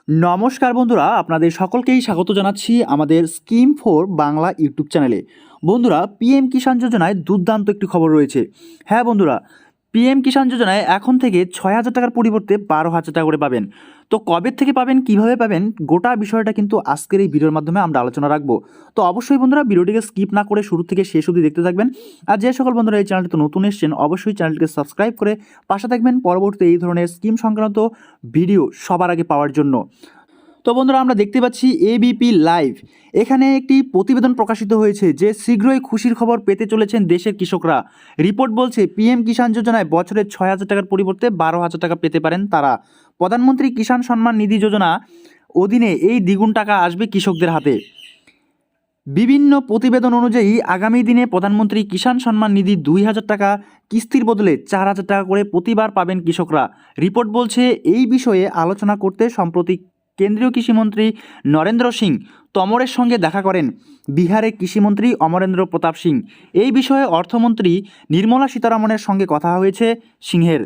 নমস্কার বন্ধুরা, আপনাদের সকলকেই স্বাগত জানাচ্ছি আমাদের স্কিম ফর বাংলা ইউটিউব চ্যানেলে। বন্ধুরা, পিএম কিষাণ যোজনায় দুর্দান্ত একটি খবর রয়েছে। হ্যাঁ বন্ধুরা, পিএম কিষাণ যোজনায় এখন থেকে 6,000 টাকার পরিবর্তে 12,000 টাকা করে পাবেন। তো কবে থেকে পাবেন, কিভাবে পাবেন, গোটা বিষয়টা কিন্তু আজকের এই ভিডিওর মাধ্যমে আমরা আলোচনা রাখবো। তো অবশ্যই বন্ধুরা ভিডিওটিকে স্কিপ না করে শুরু থেকে শেষ অবধি দেখতে থাকবেন। আর যে সকল বন্ধুরা এই চ্যানেলটিতে নতুন এসেছেন অবশ্যই চ্যানেলটিকে সাবস্ক্রাইব করে পাশে থাকবেন পরবর্তী এই ধরনের স্কিম সংক্রান্ত ভিডিও সবার আগে পাওয়ার জন্য। তো বন্ধুরা, আমরা দেখতে পাচ্ছি এবিপি লাইভ, এখানে একটি প্রতিবেদন প্রকাশিত হয়েছে যে শীঘ্রই খুশির খবর পেতে চলেছেন দেশের কৃষকরা। রিপোর্ট বলছে পিএম কিষাণ যোজনায় বছরে 6,000 টাকার পরিবর্তে 12,000 টাকা পেতে পারেন তারা। প্রধানমন্ত্রী কিষাণ সম্মান নিধি যোজনা অধীনে এই দ্বিগুণ টাকা আসবে কৃষকদের হাতে। বিভিন্ন প্রতিবেদন অনুযায়ী আগামী দিনে প্রধানমন্ত্রী কিষাণ সম্মান নিধি 2,000 টাকা কিস্তির বদলে 4,000 টাকা করে প্রতিবার পাবেন কৃষকরা। রিপোর্ট বলছে এই বিষয়ে আলোচনা করতে সম্প্রতি কেন্দ্রীয় কৃষিমন্ত্রী নরেন্দ্র সিং তমরের সঙ্গে দেখা করেন বিহারের কৃষিমন্ত্রী অমরেন্দ্র প্রতাপ সিং। এই বিষয়ে অর্থমন্ত্রী নির্মলা সীতারামনের সঙ্গে কথা হয়েছে সিংহের।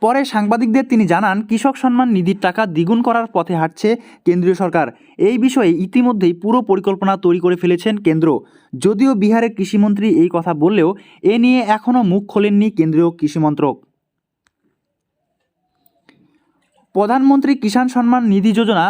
পরে সাংবাদিকদের তিনি জানান, কৃষক সম্মান নিধির টাকা দ্বিগুণ করার পথে হাঁটছে কেন্দ্রীয় সরকার। এই বিষয়ে ইতিমধ্যেই পুরো পরিকল্পনা তৈরি করে ফেলেছেন কেন্দ্র। যদিও বিহারের কৃষিমন্ত্রী এই কথা বললেও এ নিয়ে এখনও মুখ খোলেননি কেন্দ্রীয় কৃষিমন্ত্রক। প্রধানমন্ত্রী কিষাণ সম্মান নিধি যোজনা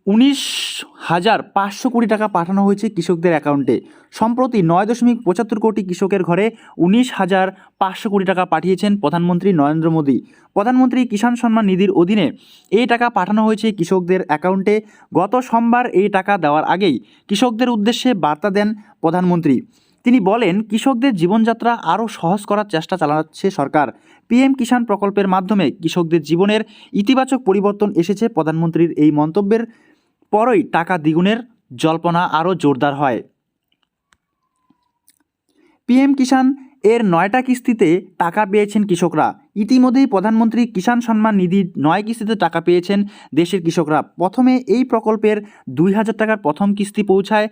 19,500 কোটি টাকা পাঠানো হয়েছে কৃষকদের অ্যাকাউন্টে। সম্প্রতি 9.75 কোটি কৃষকের ঘরে 19,500 কোটি টাকা পাঠিয়েছেন প্রধানমন্ত্রী নরেন্দ্র মোদী। প্রধানমন্ত্রী কিষাণ সম্মান নিধির অধীনে এই টাকা পাঠানো হয়েছে কৃষকদের অ্যাকাউন্টে। গত সোমবার এই টাকা দেওয়ার আগেই কৃষকদের উদ্দেশ্যে বার্তা দেন প্রধানমন্ত্রী। তিনি বলেন, কৃষকদের জীবনযাত্রা আরও সহজ করার চেষ্টা চালাচ্ছে সরকার। পিএম কিষাণ প্রকল্পের মাধ্যমে কৃষকদের জীবনের ইতিবাচক পরিবর্তন এসেছে। প্রধানমন্ত্রীর এই মন্তব্যের পরই টাকা দ্বিগুণের জল্পনা আরও জোরদার হয়। পিএম কিষাণ এর 9টা কিস্তিতে টাকা পেয়েছেন কৃষকরা। ইতিমধ্যেই প্রধানমন্ত্রী কিষাণ সম্মান নিধির 9 কিস্তিতে টাকা পেয়েছেন দেশের কৃষকরা। প্রথমে এই প্রকল্পের 2,000 টাকার প্রথম কিস্তি পৌঁছায়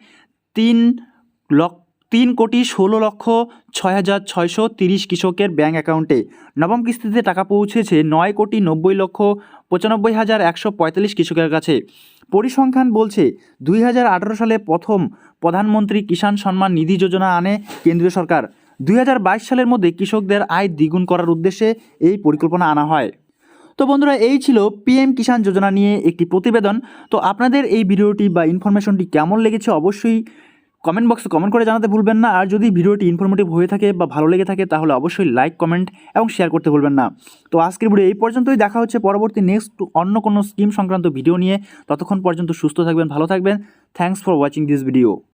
3,16,06,630 কৃষকের ব্যাঙ্ক অ্যাকাউন্টে। নবম কিস্তিতে টাকা পৌঁছেছে 9,90,95,145 কৃষকের কাছে। পরিসংখ্যান বলছে 2018 সালে প্রথম প্রধানমন্ত্রী কিষাণ সম্মান নিধি যোজনা আনে কেন্দ্রীয় সরকার। 2022 সালের মধ্যে কৃষকদের আয় দ্বিগুণ করার উদ্দেশ্যে এই পরিকল্পনা আনা হয়। তো বন্ধুরা, এই ছিল পিএম কিষাণ যোজনা নিয়ে একটি প্রতিবেদন। তো আপনাদের এই ভিডিওটি বা ইনফরমেশনটি কেমন লেগেছে অবশ্যই কমেন্ট বক্সে কমেন্ট করে জানাতে ভুলবেন না। আর যদি ভিডিওটি ইনফরমেটিভ হয়ে থাকে বা ভালো লেগে থাকে তাহলে অবশ্যই লাইক, কমেন্ট এবং শেয়ার করতে ভুলবেন না। তো আজকের ভিডিও এই পর্যন্তই। দেখা হচ্ছে পরবর্তী নেক্সট অন্য কোনো স্কিম সংক্রান্ত ভিডিও নিয়ে। ততক্ষণ পর্যন্ত সুস্থ থাকবেন, ভালো থাকবেন। Thanks for watching this video.